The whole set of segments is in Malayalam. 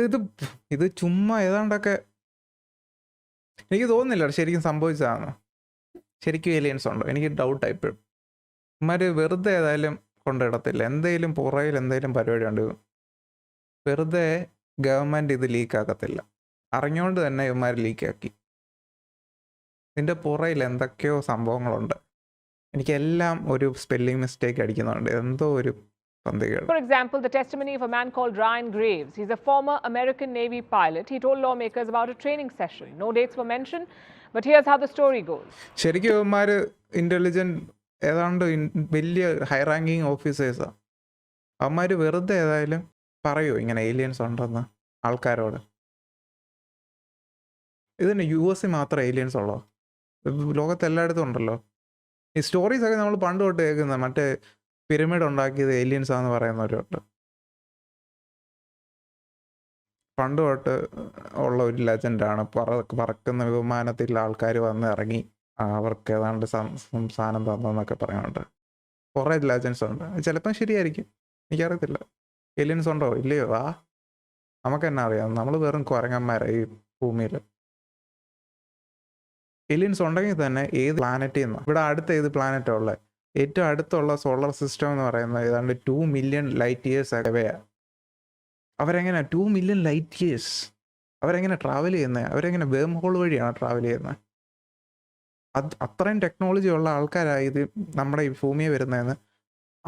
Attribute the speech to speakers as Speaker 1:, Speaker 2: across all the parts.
Speaker 1: ഇത് ഇത് ചുമ്മാ ഏതാണ്ടൊക്കെ എനിക്ക് തോന്നുന്നില്ല ശരിക്കും സംഭവിച്ചതാണ്. ശരിക്കും ഏലിയൻസ് ഉണ്ടോ? എനിക്ക് ഡൗട്ടായി ഇപ്പോഴും. ഇവന്മാർ വെറുതെ ഏതായാലും കൊണ്ടിടത്തില്ല. എന്തെങ്കിലും പുറയിൽ എന്തെങ്കിലും പരിപാടി ഉണ്ട്. വെറുതെ ഗവൺമെൻറ് ഇത് ലീക്കാക്കത്തില്ല. അറിഞ്ഞുകൊണ്ട് തന്നെ ഇവന്മാർ ലീക്കാക്കി. ഇതിൻ്റെ പുറയിൽ എന്തൊക്കെയോ സംഭവങ്ങളുണ്ട്. എനിക്കെല്ലാം ഒരു സ്പെല്ലിംഗ് മിസ്റ്റേക്ക് അടിക്കുന്നുണ്ട്. എന്തോ ഒരു പന്തികേട്.
Speaker 2: For example, the testimony of a man called Ryan Graves. He's a former American Navy pilot. He told lawmakers about a training session. No dates were mentioned, but here's how the story goes.
Speaker 1: ശരിക്കും ഇവന്മാർ ഇൻ്റലിജൻറ്റ് ഏതാണ്ട് വലിയ ഹൈ റാങ്കിങ് ഓഫീസേഴ്സാണ്. അവന്മാർ വെറുതെ ഏതായാലും പറയുമോ ഇങ്ങനെ ഏലിയൻസ് ഉണ്ടെന്ന് ആൾക്കാരോട്? ഇതിന് US മാത്രം ഏലിയൻസ് ഉള്ളോ? ലോകത്ത് എല്ലായിടത്തും ഉണ്ടല്ലോ. ഈ സ്റ്റോറീസൊക്കെ നമ്മൾ പണ്ട് തൊട്ട് കേൾക്കുന്നത് മറ്റേ പിരമിഡ് ഉണ്ടാക്കിയത് ഏലിയൻസ് ആണെന്ന് പറയുന്നവരുണ്ട്. പണ്ട് തൊട്ട് ഉള്ള ഒരു ലെജൻഡാണ്. പറക്കുന്ന വിമാനത്തിൽ ആൾക്കാർ വന്ന് ഇറങ്ങി അവർക്ക് ഏതാണ്ട് സാധനം തന്നെന്നൊക്കെ പറയുന്നുണ്ട്. കുറേ ലെജൻസ് ഉണ്ട്. ചിലപ്പം ശരിയായിരിക്കും, എനിക്കറിയത്തില്ല. ഏലിയൻസ് ഉണ്ടോ ഇല്ലയോ? നമുക്ക് എന്നാ അറിയാം? നമ്മൾ വെറും കുരങ്ങന്മാരാണ് ഈ ഭൂമിയിൽ. ഏലിയൻസ് ഉണ്ടെങ്കിൽ തന്നെ ഏത് പ്ലാനറ്റിൽ നിന്നാണ്? ഇവിടെ അടുത്ത ഏത് പ്ലാനറ്റാണ് ഉള്ളത്? ഏറ്റവും അടുത്തുള്ള സോളർ സിസ്റ്റം എന്ന് പറയുന്നത് ഏതാണ്ട് 2 മില്യൺ ലൈറ്റ് ഇയേഴ്സ് അകവയാണ്. അവരെങ്ങനെ 2 മില്യൺ ലൈറ്റ് ഇയേഴ്സ് അവരെങ്ങനെ ട്രാവൽ ചെയ്യുന്നത്? അവരെങ്ങനെ വേം ഹോൾ വഴിയാണ് ട്രാവൽ ചെയ്യുന്നത്? അത്രയും ടെക്നോളജി ഉള്ള ആൾക്കാരായി ഇത് നമ്മുടെ ഈ ഭൂമിയെ വരുന്നതെന്ന്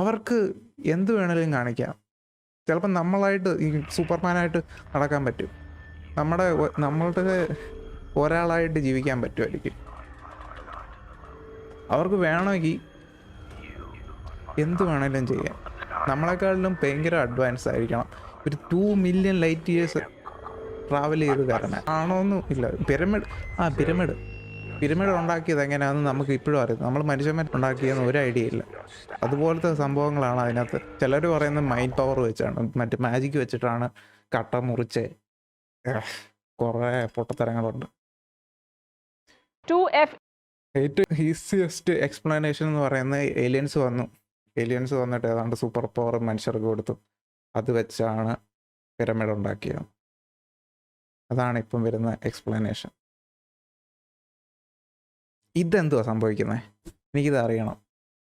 Speaker 1: അവർക്ക് എന്ത് വേണേലും കാണിക്കാം. ചിലപ്പോൾ നമ്മളായിട്ട് ഈ സൂപ്പർമാനായിട്ട് നടക്കാൻ പറ്റും. നമ്മളുടെ ഒരാളായിട്ട് ജീവിക്കാൻ പറ്റുമായിരിക്കും. അവർക്ക് വേണമെങ്കിൽ എന്ത് വേണമെങ്കിലും ചെയ്യാം. നമ്മളെക്കാളിലും ഭയങ്കര അഡ്വാൻസ് ആയിരിക്കണം. ഒരു 2 മില്യൺ ലൈറ്റ് ഇയേഴ്സ് ട്രാവൽ ചെയ്ത് കാരണം ആണോന്നും ഇല്ല. പിരമിഡ് ഉണ്ടാക്കിയത് എങ്ങനെയാണെന്ന് നമുക്ക് ഇപ്പോഴും അറിയാം. നമ്മൾ മനുഷ്യന്മാർ ഉണ്ടാക്കിയെന്ന് ഒരു ഐഡിയ ഇല്ല. അതുപോലത്തെ സംഭവങ്ങളാണ് അതിനകത്ത്. ചിലർ പറയുന്നത് മൈൻഡ് പവർ വെച്ചാണ്, മറ്റേ മാജിക്ക് വെച്ചിട്ടാണ് കട്ട മുറിച്ച്. കുറേ പൊട്ടത്തരങ്ങളുണ്ട്. ഏറ്റവും ഈസിയസ്റ്റ് എക്സ്പ്ലനേഷൻ എന്ന് പറയുന്നത് ഏലിയൻസ് വന്നിട്ട് ഏതാണ്ട് സൂപ്പർ പവർ മനുഷ്യർക്ക് കൊടുത്തു. അത് വെച്ചാണ് പിരമിഡ് ഉണ്ടാക്കിയത്. അതാണ് ഇപ്പം വരുന്ന എക്സ്പ്ലനേഷൻ. ഇതെന്തുവാ സംഭവിക്കുന്നത്? എനിക്കിത് അറിയണം.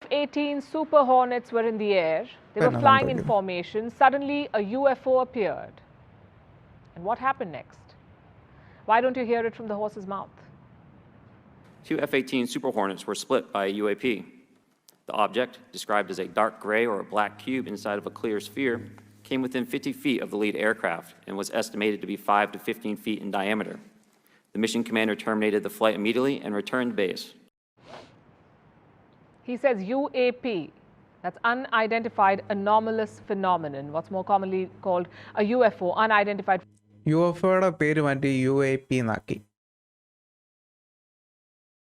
Speaker 2: 18 Super Hornets were in the air. They were flying in formation. Suddenly, a UFO appeared. And what happened next? Why don't you hear it from the horse's mouth?
Speaker 3: 2 F-18 Super Hornets were split by a UAP. The object, described as a dark gray or a black cube inside of a clear sphere, came within 50 feet of the lead aircraft and was estimated to be 5 to 15 feet in diameter. The mission commander terminated the flight immediately and returned to base.
Speaker 2: He says UAP, that's unidentified anomalous phenomenon, what's more commonly called a UFO, unidentified.
Speaker 1: UFOയുടെ പേര് മാറ്റി UAP എന്നാക്കി.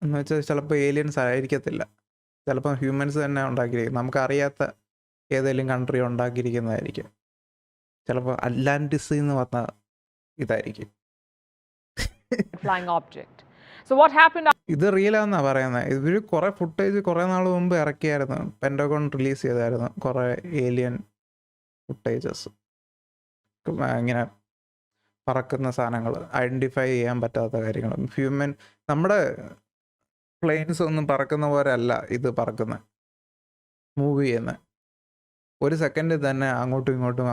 Speaker 1: എന്ന് വെച്ചാൽ ചിലപ്പോൾ ഏലിയൻസ് ആയിരിക്കത്തില്ല, ചിലപ്പോൾ ഹ്യൂമൻസ് തന്നെ ഉണ്ടാക്കിയിരിക്കും. നമുക്കറിയാത്ത ഏതെങ്കിലും കൺട്രി ഉണ്ടാക്കിയിരിക്കുന്നതായിരിക്കും. ചിലപ്പോൾ അറ്റ്ലാന്റിസിൽ നിന്ന് വന്ന ഇതായിരിക്കും.
Speaker 2: Flying object. So what happened?
Speaker 1: ഇത് റിയലാന്നാ പറയുന്നത്. ഇവർ കുറേ ഫുട്ടേജ് കുറേ നാൾ മുമ്പ് ഇറക്കിയായിരുന്നു. പെൻറ്റഗൺ റിലീസ് ചെയ്തായിരുന്നു കുറേ ഏലിയൻ ഫുട്ടേജസ്. ഇങ്ങനെ പറക്കുന്ന സാധനങ്ങൾ, ഐഡൻറ്റിഫൈ ചെയ്യാൻ പറ്റാത്ത കാര്യങ്ങൾ. നമ്മുടെ പ്ലെയിൻസ് ഒന്നും പറക്കുന്ന പോലെ അല്ല ഇത് പറക്കുന്നത്, മൂവ് ചെയ്യുന്നത്. ഒരു സെക്കൻഡിൽ തന്നെ അങ്ങോട്ടും ഇങ്ങോട്ടും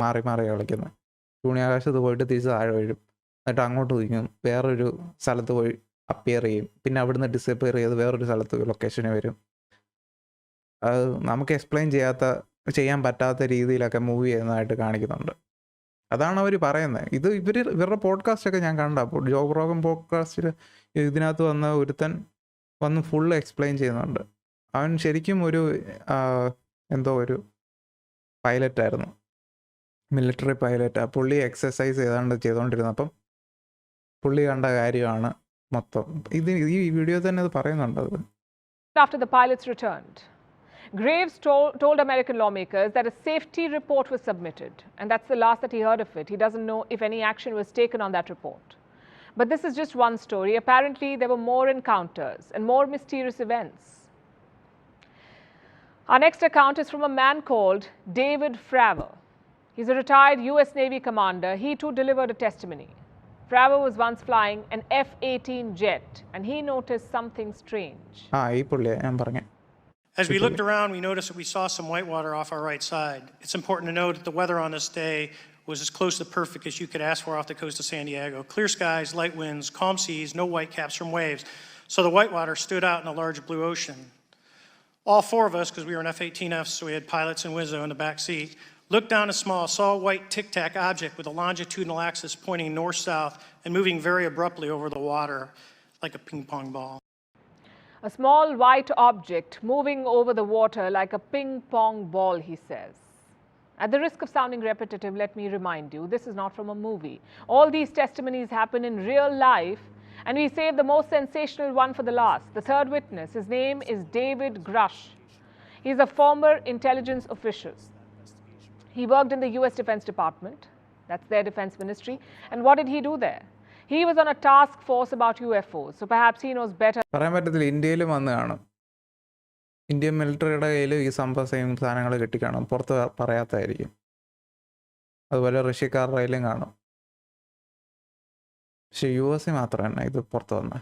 Speaker 1: മാറി കളിക്കുന്നത്. ശൂന്യാകാശത്ത് പോയിട്ട് തിരിച്ച് താഴെ വീഴും, എന്നിട്ട് അങ്ങോട്ട് തിരിക്കും, വേറൊരു സ്ഥലത്ത് പോയി അപ്പിയർ ചെയ്യും, പിന്നെ അവിടുന്ന് ഡിസപ്പിയർ ചെയ്ത് വേറൊരു സ്ഥലത്ത് ലൊക്കേഷന് വരും. അത് നമുക്ക് എക്സ്പ്ലെയിൻ ചെയ്യാൻ പറ്റാത്ത രീതിയിലൊക്കെ മൂവ് ചെയ്യുന്നതായിട്ട് കാണിക്കുന്നുണ്ട്. അതാണ് അവർ പറയുന്നത്. ഇവരുടെ പോഡ്കാസ്റ്റൊക്കെ ഞാൻ കണ്ട, ജോ റോഗൻ പോഡ്കാസ്റ്റിൽ ഇതിനകത്ത് വന്ന ഒരുത്തൻ വന്ന് ഫുൾ എക്സ്പ്ലെയിൻ ചെയ്യുന്നുണ്ട്. അവൻ ശരിക്കും ഒരു എന്തോ ഒരു പൈലറ്റായിരുന്നു, മിലിറ്ററി പൈലറ്റാണ്. പുള്ളി എക്സസൈസ് ചെയ്തുകൊണ്ടിരുന്നു. അപ്പം പുള്ളി കണ്ട കാര്യമാണ് മൊത്തം. ഈ വീഡിയോ തന്നെ അത് പറയുന്നുണ്ട്. അത്
Speaker 2: After the pilots returned, Graves told American lawmakers that a safety report was submitted, and that's the last that he heard of it. He doesn't know if any action was taken on that report. But this is just one story. Apparently, there were more encounters and more mysterious events. Our next account is from a man called David Fravor. He's a retired US Navy commander. He too delivered a testimony. Fravor was once flying an F-18 jet, and he noticed something strange.
Speaker 1: ഈ പുള്ളിയെ ഞാൻ പറഞ്ഞേ.
Speaker 4: As we looked around, we noticed that we saw some whitewater off our right side. It's important to note that the weather on this day was as close to perfect as you could ask for off the coast of San Diego. Clear skies, light winds, calm seas, no whitecaps from waves. So the whitewater stood out in a large blue ocean. All four of us, because we were in F-18Fs, so we had pilots and Wizzo in the back seat, looked down a saw a white tic-tac object with a longitudinal axis pointing north-south and moving very abruptly over the water like a ping-pong ball.
Speaker 2: A small white object moving over the water like a ping-pong ball, he says. At the risk of sounding repetitive, let me remind you, this is not from a movie. All these testimonies happen in real life, and we saved the most sensational one for the last. The third witness, his name is David Grush. He's a former intelligence official. He worked in the US Defense Department, that's their defense ministry, and what did he do there? He was on a task force about UFOs, so perhaps he knows better.
Speaker 1: പറയാൻ പറ്റത്തില്ല, ഇന്ത്യയിലും വന്ന് കാണും. ഇന്ത്യൻ മിലിറ്ററിയുടെ കയ്യിൽ ഈ സെയിം സാധനങ്ങൾ കിട്ടിക്കാണും, പുറത്ത് പറയാത്തതായിരിക്കും. അതുപോലെ റഷ്യക്കാരുടെ കയ്യിലും കാണും. പക്ഷെ US മാത്രമാണ് ഇത് പുറത്ത് വന്നത്.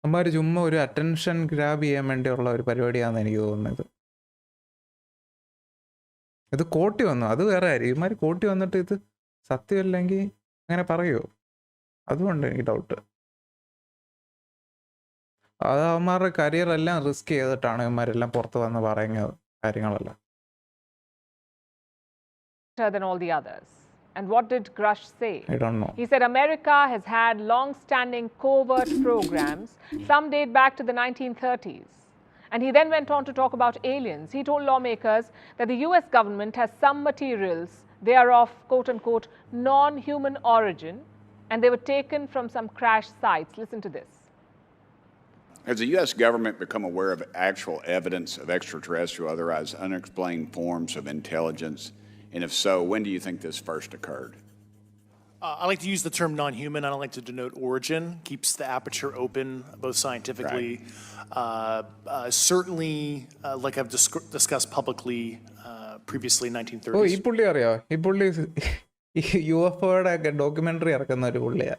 Speaker 1: അമ്മമാർ ചുമ്മാ ഒരു അറ്റൻഷൻ ഗ്രാബ് ചെയ്യാൻ വേണ്ടിയുള്ള ഒരു പരിപാടിയാണെന്ന് എനിക്ക് തോന്നുന്നത്. ഇത് കോട്ടി വന്നു, അത് വേറെ കാര്യം. ഇവന്മാർ കോട്ടി വന്നിട്ട് ഇത് സത്യമല്ലെങ്കിൽ അങ്ങനെ പറയുമോ? അതുകൊണ്ട് എനിക്ക് ഡൗട്ട്. അത് അവന്മാരുടെ കരിയർ എല്ലാം റിസ്ക് ചെയ്തിട്ടാണ് ഇവന്മാരെല്ലാം പുറത്ത് വന്ന് പറയുന്നത് കാര്യങ്ങളെല്ലാം.
Speaker 2: Than all the others. And what did Grush say?
Speaker 1: I don't know.
Speaker 2: He said America has had long-standing covert programs. Some date back to the 1930s. And he then went on to talk about aliens. He told lawmakers that the US government has some materials. They are of, quote-unquote, non-human origin, and they were taken from some crash sites. Listen to this.
Speaker 5: Has the U.S. government become aware of actual evidence of extraterrestrial, otherwise unexplained forms of intelligence? And if so, when do you think this first occurred?
Speaker 6: I like to use the term non-human. I don't like to denote origin. Keeps the aperture open, both scientifically. Certainly, like I've discussed publicly previously, 1930s.
Speaker 1: ഈ പുള്ളി അറിയാമോ? ഈ പുള്ളി UFOയുടെ ഒക്കെ ഡോക്യുമെന്ററി ഇറക്കുന്ന ഒരു പുള്ളിയാ.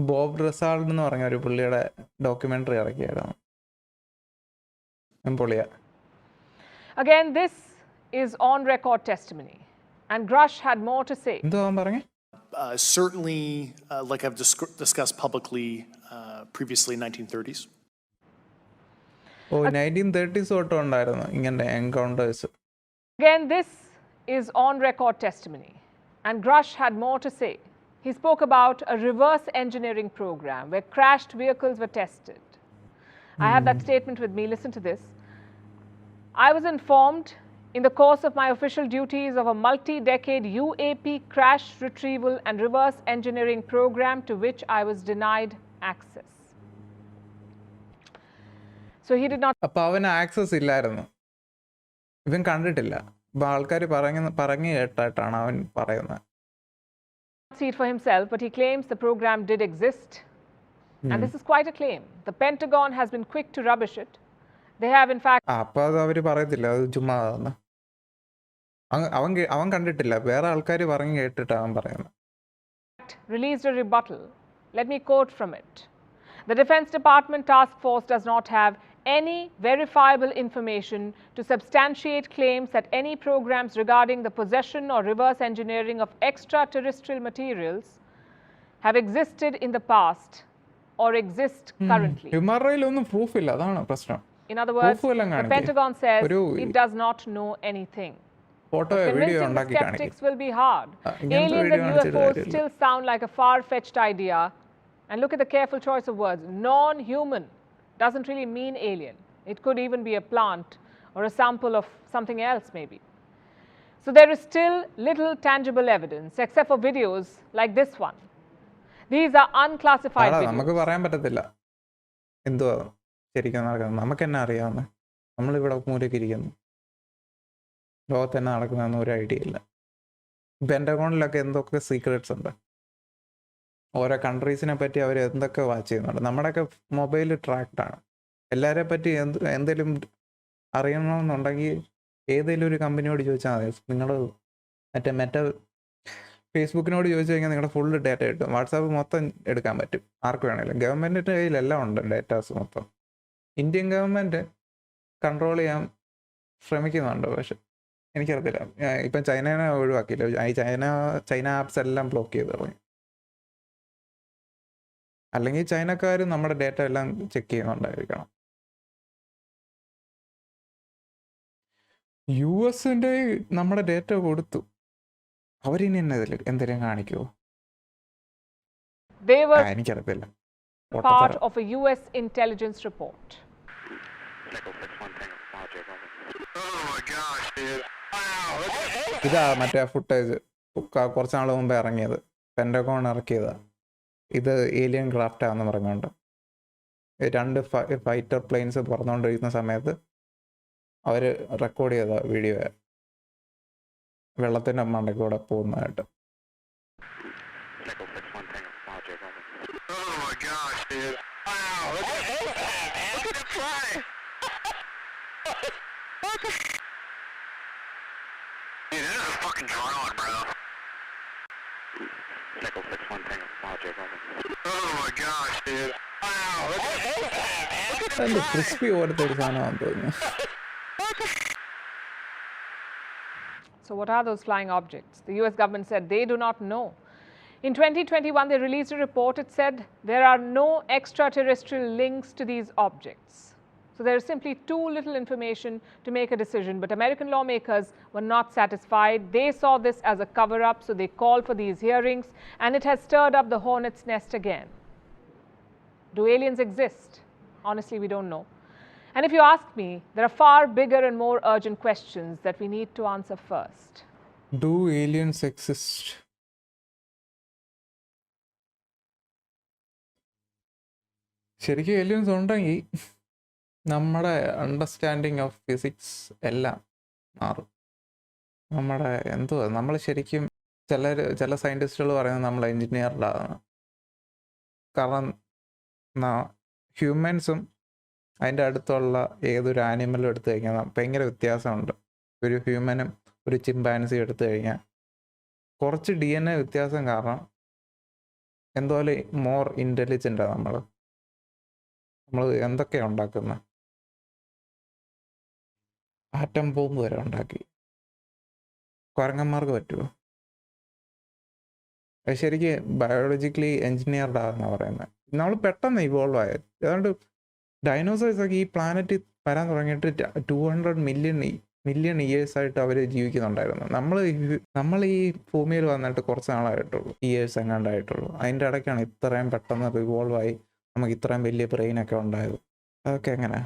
Speaker 1: ബോബ് റസാൾഡ് എന്ന് പറഞ്ഞ ഒരു പുള്ളിയുടെ documentary ഇറക്കിയായിരുന്നു. പുള്ളിയാ.
Speaker 2: Again, this is on record testimony, and Grush had more to say.
Speaker 1: എന്തോ അവൻ പറഞ്ഞേ?
Speaker 6: Certainly, like I've discussed publicly previously, 1930s.
Speaker 1: 1930s തൊട്ട് ഉണ്ടായിരുന്നു ഇങ്ങനെ encounters.
Speaker 2: Again, this is on record testimony, and Grush had more to say. He spoke about a reverse engineering program where crashed vehicles were tested. I have that statement with me. Listen to this. I was informed in the course of my official duties of a multi-decade UAP crash retrieval and reverse engineering program to which I was denied access. So he did not.
Speaker 1: അപ്പോൾ അവന് ആക്സസ് ഇല്ലായിരുന്നു, ഇവൻ കണ്ടിട്ടില്ല. അപ്പോൾ ആൾക്കാർ പറഞ്ഞു കേട്ടിട്ടാണ് അവൻ പറയുന്നത്.
Speaker 2: See it for himself, but he claims the program did exist. And this is quite a claim. The Pentagon has been quick to rubbish it. They have in fact.
Speaker 1: അപ്പോൾ അത് അവർ പറയത്തില്ല, അത് ചുമ്മാ അവൻ കണ്ടിട്ടില്ല, വേറെ ആൾക്കാർ പറഞ്ഞു കേട്ടിട്ടാണ് അവൻ പറയുന്നത്.
Speaker 2: Released a rebuttal. Let me quote from it. The Defense Department task force does not have any verifiable information to substantiate claims that any programs regarding the possession or reverse engineering of extraterrestrial materials have existed in the past or exist currently.
Speaker 1: ഇവന്മാരുടെയിലൊന്നും പ്രൂഫ് ഇല്ല, അതാണ് പ്രശ്നം.
Speaker 2: In other words, the Pentagon says it does not know anything. Convincing the skeptics will be hard. Aliens and UFOs still sound like a far-fetched idea. And look at the careful choice of words. Non-human doesn't really mean alien. It could even be a plant or a sample of something else maybe. So there is still little tangible evidence except for videos like this one. These are unclassified videos.
Speaker 1: നമുക്ക് പറയാൻ പറ്റത്തില്ല എന്തുവാ ശരിക്കും നടക്കുന്നത്. നമുക്ക് തന്നെ അറിയാവുന്ന, നമ്മളിവിടെ മൂലയ്ക്ക് ഇരിക്കുന്നു, ലോകത്ത് തന്നെ നടക്കുന്നതെന്ന് ഒരു ഐഡിയ ഇല്ല. പെൻറ്റഗോണിലൊക്കെ എന്തൊക്കെ സീക്രട്സ് ഉണ്ട്, ഓരോ കൺട്രീസിനെ പറ്റി അവർ എന്തൊക്കെ വാച്ച് ചെയ്യുന്നുണ്ട്. നമ്മുടെയൊക്കെ മൊബൈൽ ട്രാക്ഡ് ആണ്. എല്ലാവരെ പറ്റി എന്തെങ്കിലും അറിയണമെന്നുണ്ടെങ്കിൽ ഏതെങ്കിലും ഒരു കമ്പനിയോട് ചോദിച്ചാൽ മതി. നിങ്ങൾ മറ്റേ ഫേസ്ബുക്കിനോട് ചോദിച്ചു കഴിഞ്ഞാൽ നിങ്ങളുടെ ഫുൾ ഡേറ്റ കിട്ടും. വാട്സാപ്പ് മൊത്തം എടുക്കാൻ പറ്റും ആർക്ക് വേണമെങ്കിലും. ഗവൺമെൻറ്റിൻ്റെ കയ്യിലെല്ലാം ഉണ്ട് ഡേറ്റാസ് മൊത്തം. ഇന്ത്യൻ ഗവൺമെൻറ് കൺട്രോൾ ചെയ്യാൻ ശ്രമിക്കുന്നുണ്ട്, പക്ഷെ എനിക്കറിയത്തില്ല. ഇപ്പം ചൈനനെ ഒഴിവാക്കിയില്ല, ഈ ചൈന ആപ്സ് എല്ലാം ബ്ലോക്ക് ചെയ്ത് തുടങ്ങി. അല്ലെങ്കിൽ ചൈനക്കാർ നമ്മുടെ ഡേറ്റ എല്ലാം ചെക്ക് ചെയ്യുന്നുണ്ടായിരിക്കണം. US നമ്മുടെ ഡേറ്റ കൊടുത്തു, അവരിനി എന്തെങ്കിലും കാണിക്കുമോ?
Speaker 2: They were
Speaker 1: എനിക്കറിയത്തില്ല.
Speaker 2: part of a US intelligence report.
Speaker 1: ഇതാ മറ്റേ ഫുട്ടേജ് കുറച്ച് നാൾ മുമ്പ് ഇറങ്ങിയത്, പെൻഡഗോൺ ഇറക്കിയതാ. ഇത് ഏലിയൻ ക്രാഫ്റ്റാന്ന് പറഞ്ഞുകൊണ്ട് 2 ഫൈറ്റർ പ്ലെയിൻസ് പറന്നുകൊണ്ടിരിക്കുന്ന സമയത്ത് അവർ റെക്കോർഡ് ചെയ്ത വീഡിയോ, വെള്ളത്തിൻ്റെ മണ്ടയ്ക്കൂടെ പോകുന്നതായിട്ട്. ക്രിസ്പി പോലത്തെ ഒരു സാധനമാണെന്ന് തോന്നുന്നു.
Speaker 2: So what are those flying objects? The US government said they do not know. In 2021, they released a report. It said there are no extraterrestrial links to these objects. So there is simply too little information to make a decision. But American lawmakers were not satisfied. They saw this as a cover-up, so they called for these hearings, and it has stirred up the hornet's nest again. Do aliens exist? Honestly, we don't know. And if you ask me, there are far bigger and more urgent questions that we need to answer first.
Speaker 1: Do aliens exist? ശരിക്കും ഏലിയൻസ് ഉണ്ടെങ്കിൽ നമ്മുടെ അണ്ടർസ്റ്റാൻഡിങ് ഓഫ് ഫിസിക്സ് എല്ലാം മാറും. നമ്മുടെ നമ്മൾ ശരിക്കും ചില സയൻറ്റിസ്റ്റുകൾ പറയുന്നത് നമ്മൾ എൻജിനീയർഡാണ്. കാരണം ഹ്യൂമൻസും അതിൻ്റെ അടുത്തുള്ള ഏതൊരു ആനിമലും എടുത്തു കഴിഞ്ഞാൽ ഭയങ്കര വ്യത്യാസമുണ്ട്. ഒരു ഹ്യൂമനും ഒരു ചിമ്പാൻസി എടുത്തു കഴിഞ്ഞാൽ കുറച്ച് DNA വ്യത്യാസം കാരണം എന്തോലെ മോർ ഇൻ്റലിജൻ്റാണ് നമ്മൾ എന്തൊക്കെയാണ് ഉണ്ടാക്കുന്നത്. ആറ്റം ബോംബ് വരെ ഉണ്ടാക്കി. കുരങ്ങന്മാർക്ക് പറ്റുമോ? അത് ശരിക്കും ബയോളജിക്കലി എൻജിനീയർഡാണെന്നാണ് പറയുന്നത്. നമ്മൾ പെട്ടെന്ന് ഇവോൾവ് ആയത്. അതുകൊണ്ട് ഡൈനോസേഴ്സൊക്കെ ഈ പ്ലാനറ്റിൽ വരാൻ തുടങ്ങിയിട്ട് 200 മില്യൺ ഇയേഴ്സായിട്ട് അവർ ജീവിക്കുന്നുണ്ടായിരുന്നു. നമ്മൾ ഈ ഭൂമിയിൽ വന്നിട്ട് കുറച്ച് നാളായിട്ടുള്ളൂ, ഇയേഴ്സ് എങ്ങാണ്ടായിട്ടുള്ളൂ. അതിൻ്റെ ഇടയ്ക്കാണ് ഇത്രയും പെട്ടെന്ന് റിവോൾവ് ആയി നമുക്ക് ഇത്രയും വലിയ ബ്രെയിനൊക്കെ ഉണ്ടായത്. അതൊക്കെ എങ്ങനെ?